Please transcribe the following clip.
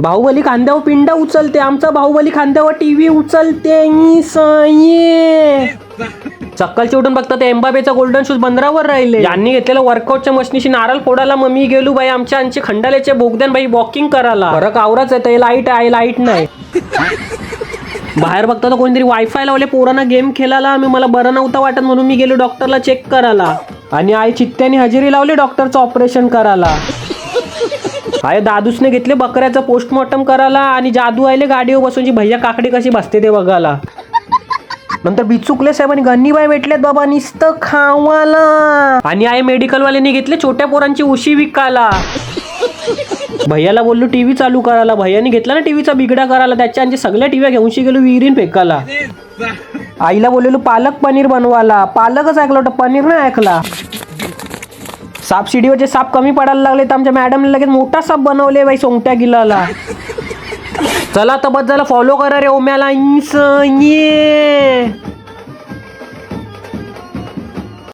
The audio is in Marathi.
बाहुबली खांद्यावर पिंड उचलते, आमचा बाहुबली खांद्यावर टीव्ही उचलते. ये चक्कलचे उठून बघता ते एम्बाबेचा गोल्डन शूज बंदरावर राहिले. यांनी घेतलेल्या वर्कआउटच्या मशनीशी नारळ फोडायला मग मी गेलो बाई आमच्या खंडाल्याचे बोगद्यान बाई वॉकिंग करायला. फरक आवराच आहे, लाईट आहे लाईट नाही. बाहेर बघता तर कोणतरी वायफाय लावले पोरांना गेम खेळायला. मला बरं नव्हतं वाटत म्हणून मी गेलो डॉक्टरला चेक करायला. आणि आई चित्त्याने हजेरी लावली डॉक्टरचं ऑपरेशन करायला. आय दादूसने घेतले बकऱ्याचं पोस्टमॉर्टम करायला. आणि जादू आले गाडीवर बसून भैया काकडी कशी बसते ते बघायला. नंतर बिचुकले साहेबांनी गन्नीबाई भेटलेत बाबा नुसतं खावाला. आणि आई मेडिकलवाल्यांनी घेतले छोट्या पोरांची उशी विकायला. भैयाला बोललो टीव्ही चालू करायला. भैयाने घेतला ना टीव्हीचा बिगडा करायला. त्याच्या सगळ्या टीव्ही घेऊनशी गेलो विहिरीन फेकायला. आईला बोललेलो पालक पनीर बनवायला. पालकच ऐकलं होतं, पनीर नाही ऐकला. साप शिडीवरचे साप कमी पडायला लागले तर आमच्या मॅडमने लगेच मोठा साप बनवले बाई सोंगट्या गिलाला. चला तर बस झाला, फॉलो करा रे ओम्याला. ये